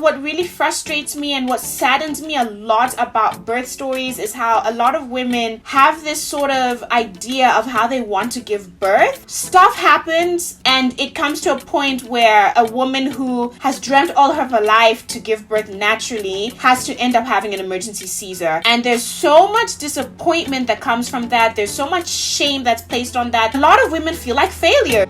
what really frustrates me and what saddens me a lot about birth stories is how a lot of women have this sort of idea of how they want to give birth. Stuff happens and it comes to a point where a woman who has dreamt all of her life to give birth naturally has to end up having an emergency Caesar. And there's so much disappointment that comes from that. There's so much shame that's placed on that. A lot of women feel like failure.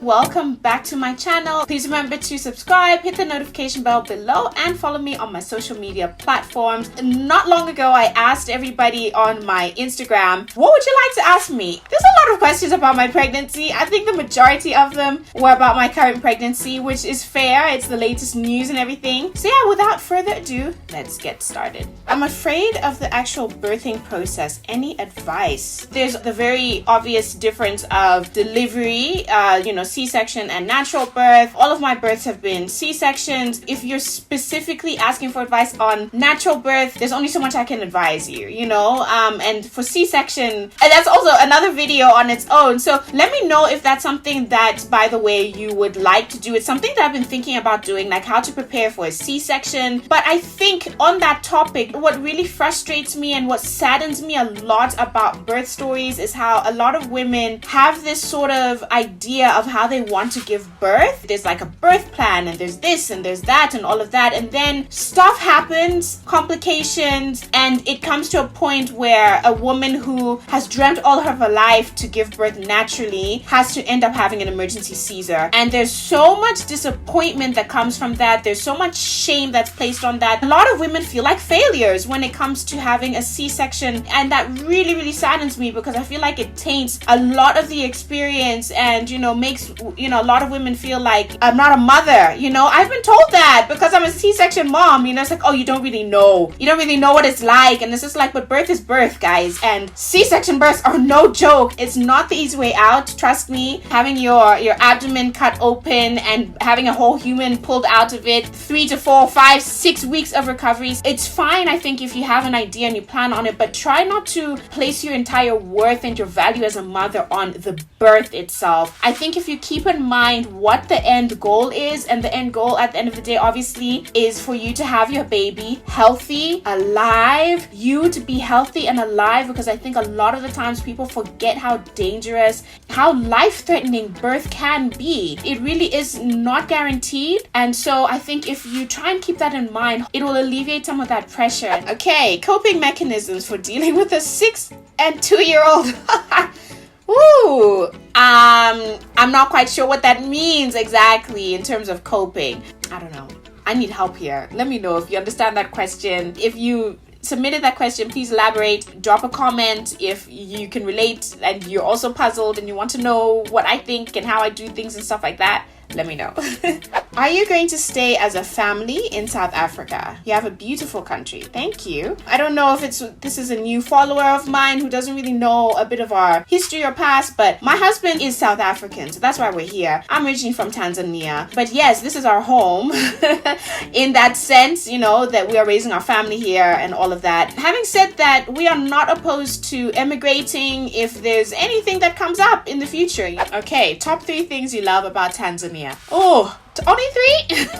Welcome back to my channel. Please remember to subscribe, hit the notification bell below, and follow me on my social media platforms. Not long ago, I asked everybody on my Instagram, what would you like to ask me? There's a lot of questions about my pregnancy. I think the majority of them were about my current pregnancy, which is fair. It's the latest news and everything. So yeah, without further ado, let's get started. I'm afraid of the actual birthing process. Any advice? There's the very obvious difference of delivery, C-section and natural birth. All of my births have been C-sections. If you're specifically asking for advice on natural birth, there's only so much I can advise you, and for C-section, and that's also another video on its own. So let me know if that's something that, by the way, you would like to do. It's something that I've been thinking about doing, like how to prepare for a C-section. But I think on that topic, what really frustrates me and what saddens me a lot about birth stories is how a lot of women have this sort of idea of how they want to give birth. There's like a birth plan and there's this and there's that and all of that, and then stuff happens, complications, and it comes to a point where a woman who has dreamt all of her life to give birth naturally has to end up having an emergency Caesar. And there's so much disappointment that comes from that. There's so much shame that's placed on that. A lot of women feel like failures when it comes to having a C-section, and that really, really saddens me because I feel like it taints a lot of the experience and, makes a lot of women feel like I'm not a mother. I've been told that because I'm a C-section mom. It's like, oh, you don't really know what it's like. And it's just like, but birth is birth, guys, and C-section births are no joke. It's not the easy way out, trust me. Having your abdomen cut open and having a whole human pulled out of it, 3 to 4, 5, 6 weeks of recovery. It's fine, I think, if you have an idea and you plan on it, but try not to place your entire worth and your value as a mother on the birth itself. I think if you keep in mind what the end goal is, and the end goal at the end of the day obviously is for you to have your baby healthy, alive, you to be healthy and alive, because I think a lot of the times people forget how dangerous, how life-threatening birth can be. It really is not guaranteed, and so I think if you try and keep that in mind, it will alleviate some of that pressure. Okay, coping mechanisms for dealing with a 6 and 2-year-old. Ooh, I'm not quite sure what that means exactly in terms of coping. I don't know. I need help here. Let me know if you understand that question. If you submitted that question, please elaborate. Drop a comment if you can relate and you're also puzzled and you want to know what I think and how I do things and stuff like that. Let me know. Are you going to stay as a family in South Africa? You have a beautiful country. Thank you. I don't know if this is a new follower of mine who doesn't really know a bit of our history or past, but my husband is South African, so that's why we're here. I'm originally from Tanzania, but yes, this is our home in that sense, that we are raising our family here and all of that. Having said that, we are not opposed to emigrating if there's anything that comes up in the future. Okay, top 3 things you love about Tanzania. Oh, only 3?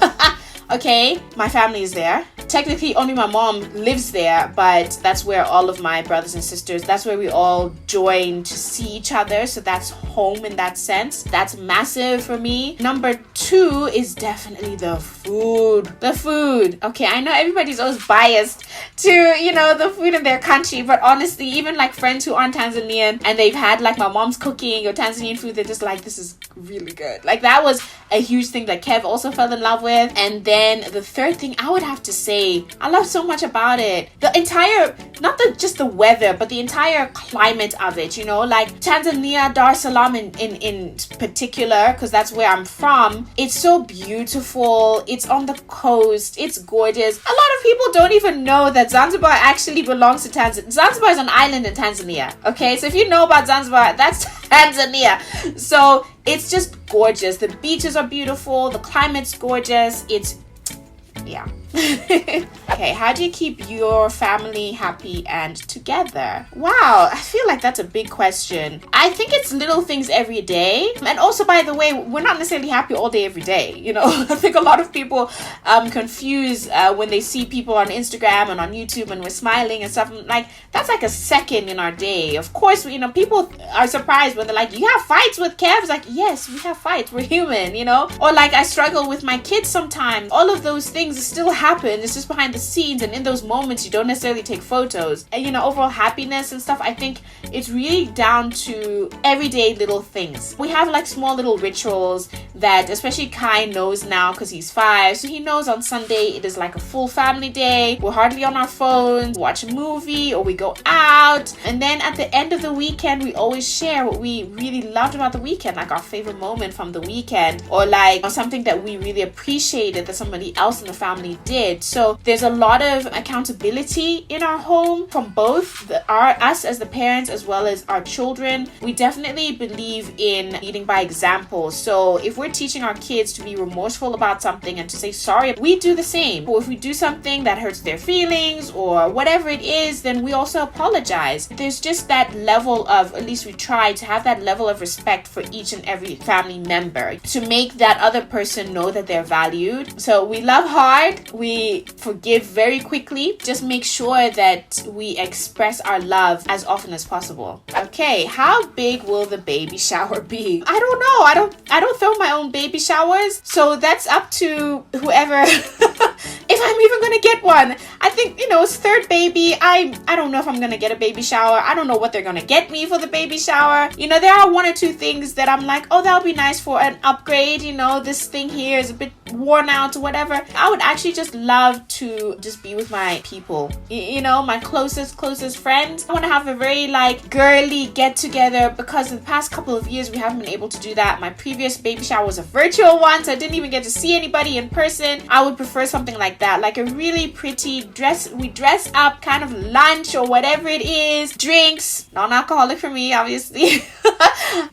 Okay, my family is there. Technically, only my mom lives there, but that's where all of my brothers and sisters, that's where we all join to see each other. So that's home in that sense. That's massive for me. Number 2 is definitely the food. The food. Okay, I know everybody's always biased to, the food in their country, but honestly, even like friends who aren't Tanzanian and they've had like my mom's cooking or Tanzanian food, they're just like, this is really good. Like that was a huge thing that Kev also fell in love with. And then the third thing I would have to say, I love so much about it. The entire, just the weather, but the entire climate of it, like Tanzania, Dar es Salaam in particular, because that's where I'm from. It's so beautiful. It's on the coast. It's gorgeous. A lot of people don't even know that Zanzibar actually belongs to Tanzania. Zanzibar is an island in Tanzania. Okay, so if you know about Zanzibar, that's Tanzania. So it's just gorgeous. The beaches are beautiful. The climate's gorgeous. Yeah. Okay, how do you keep your family happy and together? Wow, I feel like that's a big question. I think it's little things every day. And also, by the way, we're not necessarily happy all day, every day. You know, I think a lot of people confuse when they see people on Instagram and on YouTube and we're smiling and stuff. Like, that's like a second in our day. Of course, you know, people are surprised when they're like, you have fights with Kev? It's like, yes, we have fights. We're human, you know? Or like, I struggle with my kids sometimes. All of those things still happen. It's just behind the scenes, and in those moments you don't necessarily take photos. And you know, overall happiness and stuff, I think it's really down to everyday little things. We have like small little rituals that especially Kai knows now because he's 5, so he knows on Sunday it is like a full family day. We're hardly on our phones, watch a movie or we go out, and then at the end of the weekend we always share what we really loved about the weekend, like our favorite moment from the weekend, or like something that we really appreciated that somebody else in the family did. So there's a lot of accountability in our home from both us as the parents as well as our children. We definitely believe in leading by example. So if we're teaching our kids to be remorseful about something and to say sorry, we do the same. Or if we do something that hurts their feelings or whatever it is, then we also apologize. There's just that level of, at least we try to have that level of respect for each and every family member to make that other person know that they're valued. So we love hard, we forgive very quickly. Just make sure that we express our love as often as possible. Okay, how big will the baby shower be? I don't know. I don't throw my own baby showers, so that's up to whoever if I'm even gonna get one. I think, you know, it's third baby. I don't know if I'm gonna get a baby shower. I don't know what they're gonna get me for the baby shower. You know, there are one or two things that I'm like, oh, that'll be nice for an upgrade. You know, this thing here is a bit worn out or whatever. I would actually just love to just be with my people, you know, my closest friends. I want to have a very like girly get together, because in the past couple of years we haven't been able to do that. My previous baby shower was a virtual one, so I didn't even get to see anybody in person. I would prefer something like that, like a really pretty dress. We dress up, kind of lunch or whatever it is, drinks, non-alcoholic for me obviously,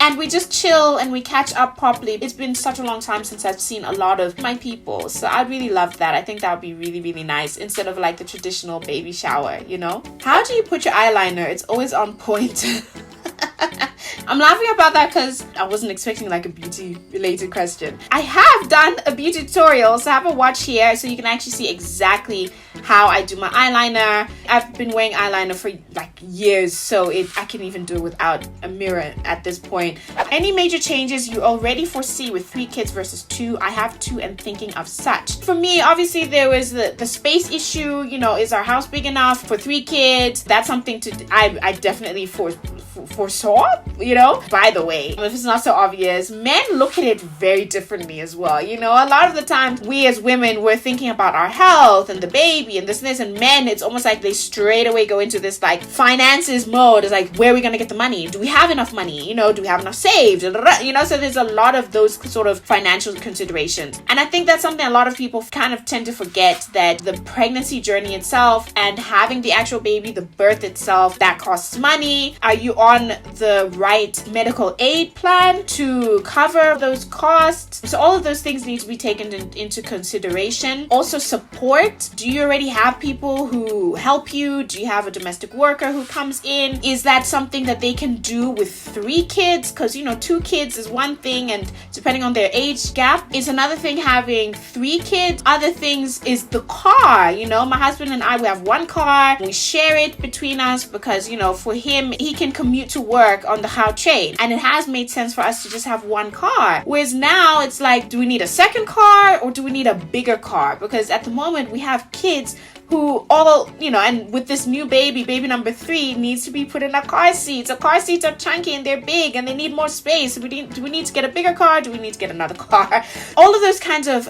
and we just chill and we catch up properly. It's been such a long time since I've seen a lot of my people, so I'd really love that. I think that would be really, really nice instead of like the traditional baby shower, you know. How do you put your eyeliner? It's always on point. I'm laughing about that because I wasn't expecting like a beauty related question. I have done a beauty tutorial, so I have a watch here so you can actually see exactly how I do my eyeliner. I've been wearing eyeliner for like years, so I can even do it without a mirror at this point. Any major changes you already foresee with 3 kids versus 2? I have 2 and thinking of such. For me, obviously there was the space issue. You know, is our house big enough for 3 kids? That's something I definitely foresaw, you know. By the way, if it's not so obvious, men look at it very differently as well. You know, a lot of the times we as women, we're thinking about our health and the baby and this and this, and men, it's almost like they straight away go into this like finances mode. It's like, where are we going to get the money? Do we have enough money? You know, do we have enough saved? You know, so there's a lot of those sort of financial considerations. And I think that's something a lot of people kind of tend to forget, that the pregnancy journey itself and having the actual baby, the birth itself, that costs money. Are you on the right medical aid plan to cover those costs? So all of those things need to be taken into consideration. Also, support. Do you already have people who help you? Do you have a domestic worker who comes in? Is that something that they can do with 3 kids? Because, you know, 2 kids is one thing, and depending on their age gap is another thing. Having 3 kids, other things is the car. You know, my husband and I, we have one car. We share it between us because, you know, for him, he can commute to work on the how chain, and it has made sense for us to just have one car. Whereas now it's like, do we need a second car or do we need a bigger car? Because at the moment we have kids who all, you know, and with this new baby number 3 needs to be put in a car seat. So car seats are chunky and they're big and they need more space. Do we need to get a bigger car? Do we need to get another car? All of those kinds of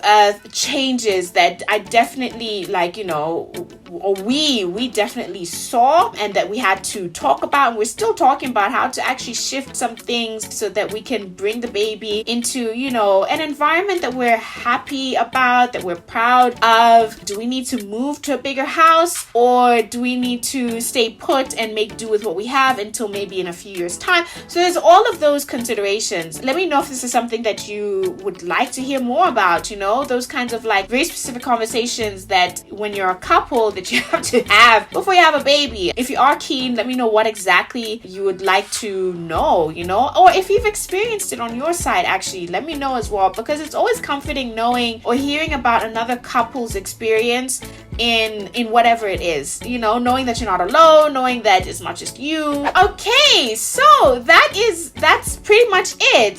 changes that I definitely, like, you know, or we definitely saw, and that we had to talk about, and we're still talking about how to actually shift some things so that we can bring the baby into, you know, an environment that we're happy about, that we're proud of. Do we need to move to a bigger bigger house, or do we need to stay put and make do with what we have until maybe in a few years' time? So there's all of those considerations. Let me know if this is something that you would like to hear more about, you know, those kinds of like very specific conversations that when you're a couple that you have to have before you have a baby. If you are keen, let me know what exactly you would like to know, you know, or if you've experienced it on your side, actually, let me know as well, because it's always comforting knowing or hearing about another couple's experience in whatever it is, you know, knowing that you're not alone, knowing that it's not just you. Okay, so that's pretty much it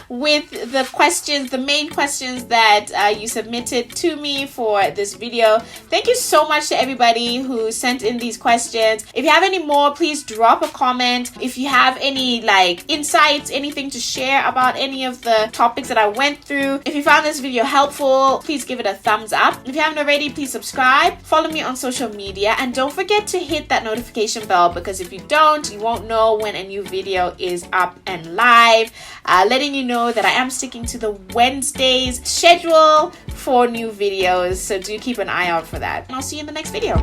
with the questions, the main questions that you submitted to me for this video. Thank you so much to everybody who sent in these questions. If you have any more, please drop a comment. If you have any like insights, anything to share about any of the topics that I went through, if you found this video helpful, please give it a thumbs up. If you haven't already, please subscribe, follow me on social media, and don't forget to hit that notification bell, because if you don't, you won't know when a new video is up and live, letting you know that I am sticking to the Wednesdays schedule for new videos, so do keep an eye out for that, and I'll see you in the next video.